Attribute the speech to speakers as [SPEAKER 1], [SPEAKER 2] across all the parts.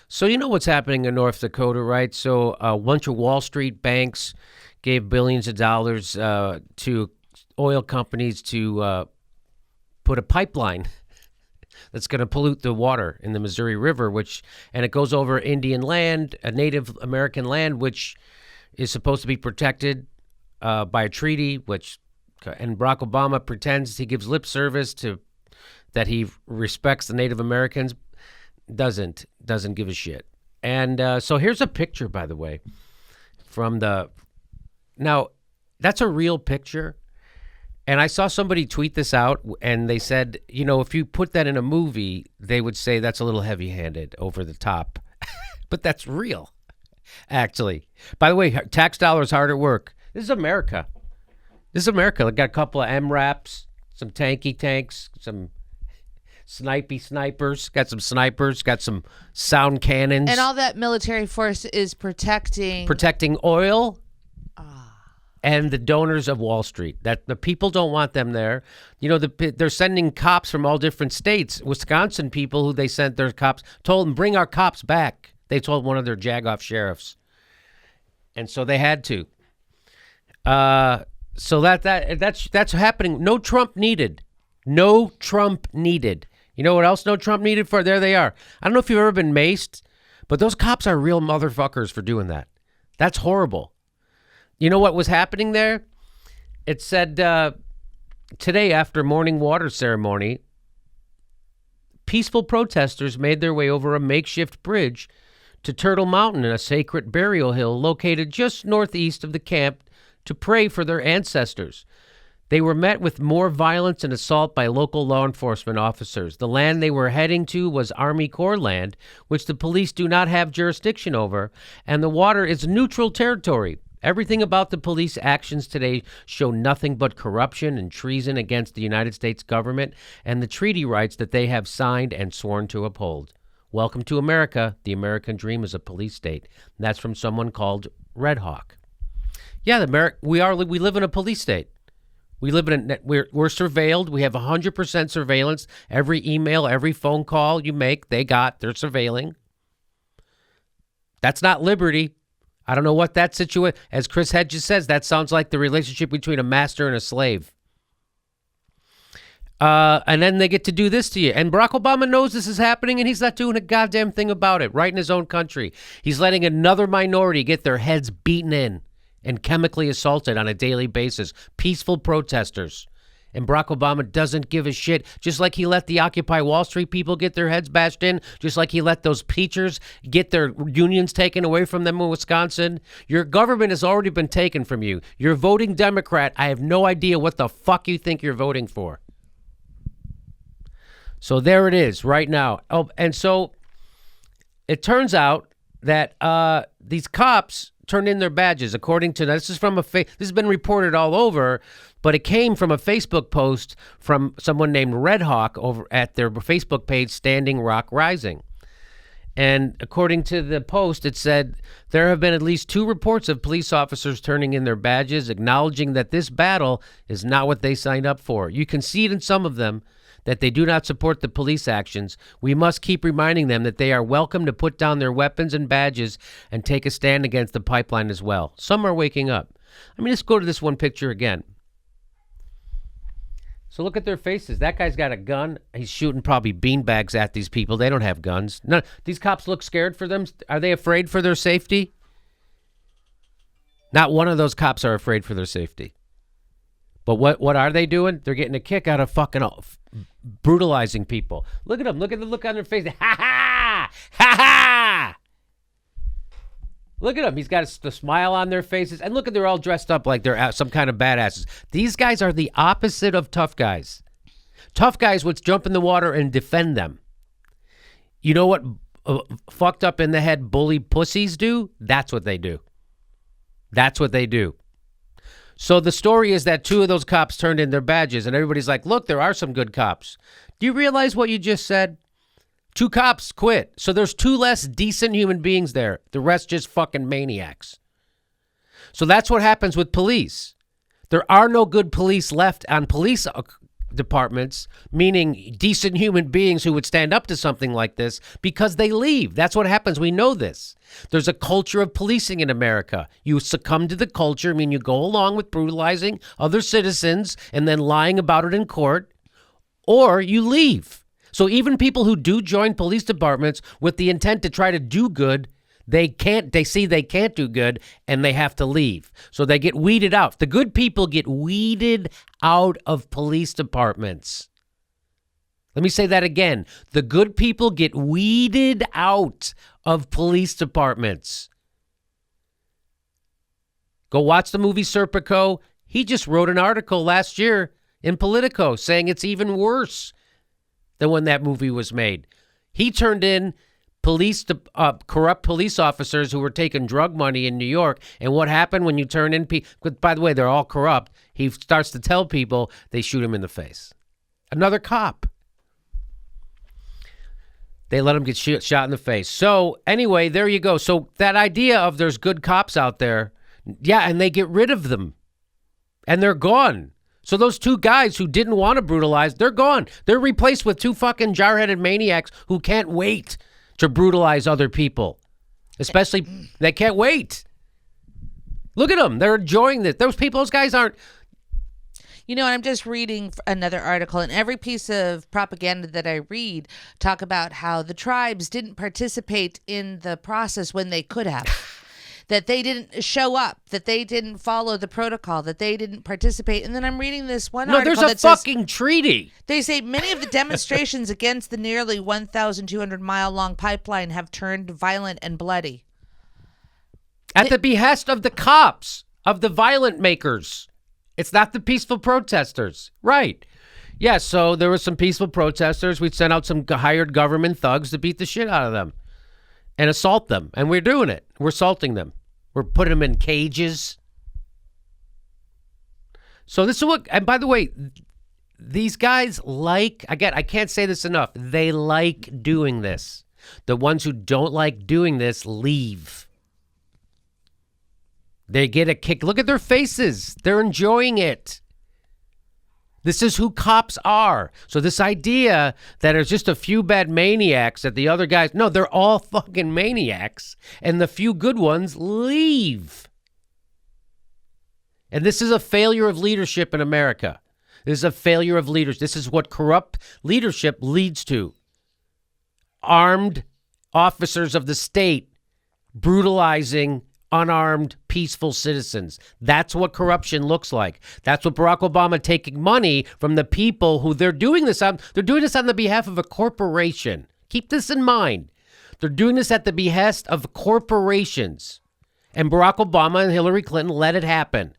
[SPEAKER 1] So you know what's happening in North Dakota, right? So a bunch of Wall Street banks gave billions of dollars to oil companies to put a pipeline that's going to pollute the water in the Missouri River, and it goes over Indian land, a Native American land, which is supposed to be protected by a treaty, and Barack Obama pretends he gives lip service to that he respects the Native Americans. Doesn't give a shit. And so here's a picture, by the way, now that's a real picture. And I saw somebody tweet this out, and they said, if you put that in a movie, they would say that's a little heavy-handed, over the top. But that's real, actually. By the way, tax dollars hard at work. This is America. They got a couple of MRAPs, some tanky tanks, some snipers, got some sound cannons.
[SPEAKER 2] And all that military force is protecting
[SPEAKER 1] oil and the donors of Wall Street. That the people don't want them there. They're sending cops from all different states. Wisconsin people who they sent their cops told them, bring our cops back. They told one of their jagoff sheriffs. And so they had to. So that's happening. No Trump needed. No Trump needed. You know what else no Trump needed for? There they are. I don't know if you've ever been maced, but those cops are real motherfuckers for doing that. That's horrible. You know what was happening there? It said today after morning water ceremony, peaceful protesters made their way over a makeshift bridge to Turtle Mountain, a sacred burial hill located just northeast of the camp, to pray for their ancestors. They were met with more violence and assault by local law enforcement officers. The land they were heading to was Army Corps land, which the police do not have jurisdiction over, and the water is neutral territory. Everything about the police actions today show nothing but corruption and treason against the United States government and the treaty rights that they have signed and sworn to uphold. Welcome to America. The American dream is a police state. And that's from someone called Red Hawk. Yeah, we live in a police state. We're surveilled. We have 100% surveillance. Every email, every phone call you make, they're surveilling. That's not liberty. I don't know what that situation, as Chris Hedges says, that sounds like the relationship between a master and a slave. And then they get to do this to you. And Barack Obama knows this is happening, and he's not doing a goddamn thing about it right in his own country. He's letting another minority get their heads beaten in and chemically assaulted on a daily basis. Peaceful protesters. And Barack Obama doesn't give a shit, just like he let the Occupy Wall Street people get their heads bashed in, just like he let those teachers get their unions taken away from them in Wisconsin. Your government has already been taken from you. You're voting Democrat. I have no idea what the fuck you think you're voting for. So there it is right now. Oh, and so it turns out that these cops turned in their badges, according to this is from this has been reported all over, but it came from a Facebook post from someone named Red Hawk over at their Facebook page, Standing Rock Rising. And according to the post, it said there have been at least 2 reports of police officers turning in their badges, acknowledging that this battle is not what they signed up for. You can see it in some of them that they do not support the police actions. We must keep reminding them that they are welcome to put down their weapons and badges and take a stand against the pipeline as well. Some are waking up. Let's go to this one picture again. So look at their faces. That guy's got a gun. He's shooting probably beanbags at these people. They don't have guns. No, these cops look scared for them. Are they afraid for their safety? Not one of those cops are afraid for their safety. But what are they doing? They're getting a kick out of fucking brutalizing people. Look at them. Look at the look on their face. Ha ha! Ha ha! Look at them. He's got the smile on their faces. And look at, they're all dressed up like they're some kind of badasses. These guys are the opposite of tough guys. Tough guys would jump in the water and defend them. You know what fucked up in the head bully pussies do? That's what they do. That's what they do. So the story is that 2 of those cops turned in their badges, and everybody's like, look, there are some good cops. Do you realize what you just said? 2 cops quit. So there's 2 less decent human beings there. The rest just fucking maniacs. So that's what happens with police. There are no good police left on police departments, meaning decent human beings who would stand up to something like this, because they leave. That's what happens. We know this. There's a culture of policing in America. You succumb to the culture, I mean, you go along with brutalizing other citizens and then lying about it in court, or you leave. So even people who do join police departments with the intent to try to do good, they see they can't do good, and they have to leave. So they get weeded out. The good people get weeded out of police departments. Let me say that again. The good people get weeded out of police departments. Go watch the movie Serpico. He just wrote an article last year in Politico saying it's even worse than when that movie was made. He turned in corrupt police officers who were taking drug money in New York. And what happened when you turn in people? By the way, they're all corrupt. He starts to tell people, they shoot him in the face. Another cop. They let him get shot in the face. So anyway, there you go. So that idea of there's good cops out there, yeah, and they get rid of them. And they're gone. So those two guys who didn't want to brutalize, they're gone. They're replaced with two fucking jar-headed maniacs who can't wait to brutalize other people. Especially, they can't wait. Look at them. They're enjoying this. Those guys aren't.
[SPEAKER 2] You know, and I'm just reading another article, and every piece of propaganda that I read talk about how the tribes didn't participate in the process when they could have. That they didn't show up, that they didn't follow the protocol, that they didn't participate. And then I'm reading this one article
[SPEAKER 1] there's a fucking treaty.
[SPEAKER 2] They say many of the demonstrations against the nearly 1,200-mile-long pipeline have turned violent and bloody.
[SPEAKER 1] At the behest of the cops, of the violent makers. It's not the peaceful protesters. Right. Yeah, so there were some peaceful protesters. We sent out some hired government thugs to beat the shit out of them and assault them. And we're doing it. We're assaulting them. We're putting them in cages. So this is what, and by the way, these guys again, I can't say this enough. They like doing this. The ones who don't like doing this leave. They get a kick. Look at their faces. They're enjoying it. This is who cops are. So this idea that there's just a few bad maniacs that the other guys, no, they're all fucking maniacs. And the few good ones leave. And this is a failure of leadership in America. This is a failure of leaders. This is what corrupt leadership leads to. Armed officers of the state brutalizing unarmed, peaceful citizens. That's what corruption looks like. That's what Barack Obama taking money from the people who they're doing this on. They're doing this on the behalf of a corporation. Keep this in mind. They're doing this at the behest of corporations. And Barack Obama and Hillary Clinton let it happen.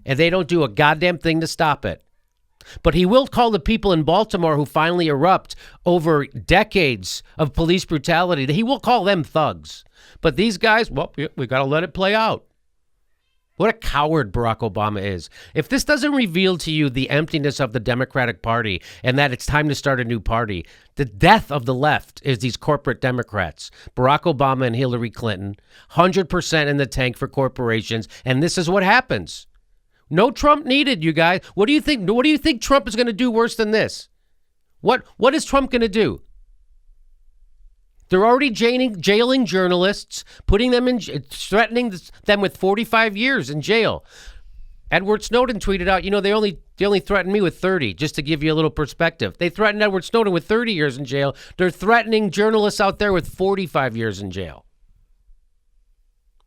[SPEAKER 1] And they don't do a goddamn thing to stop it. But he will call the people in Baltimore who finally erupt over decades of police brutality, he will call them thugs. But these guys, well, we got to let it play out. What a coward Barack Obama is. If this doesn't reveal to you the emptiness of the Democratic Party and that it's time to start a new party, the death of the left is these corporate Democrats. Barack Obama and Hillary Clinton, 100% in the tank for corporations, and this is what happens. No Trump needed, you guys. What do you think? What do you think Trump is going to do worse than this? What is Trump going to do? They're already jailing journalists, putting them in, threatening them with 45 years in jail. Edward Snowden tweeted out, they only threatened me with 30, just to give you a little perspective. They threatened Edward Snowden with 30 years in jail. They're threatening journalists out there with 45 years in jail.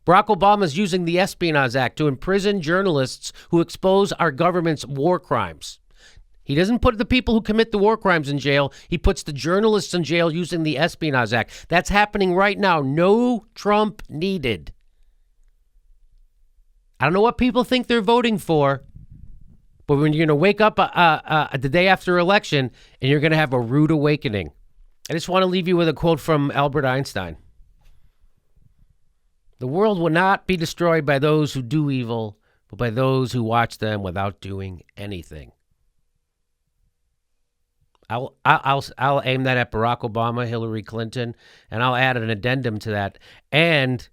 [SPEAKER 1] Barack Obama is using the Espionage Act to imprison journalists who expose our government's war crimes. He doesn't put the people who commit the war crimes in jail. He puts the journalists in jail using the Espionage Act. That's happening right now. No Trump needed. I don't know what people think they're voting for, but when you're going to wake up the day after election and you're going to have a rude awakening. I just want to leave you with a quote from Albert Einstein. The world will not be destroyed by those who do evil, but by those who watch them without doing anything. I'll aim that at Barack Obama, Hillary Clinton, and I'll add an addendum to that. And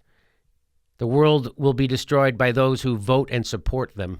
[SPEAKER 1] the world will be destroyed by those who vote and support them.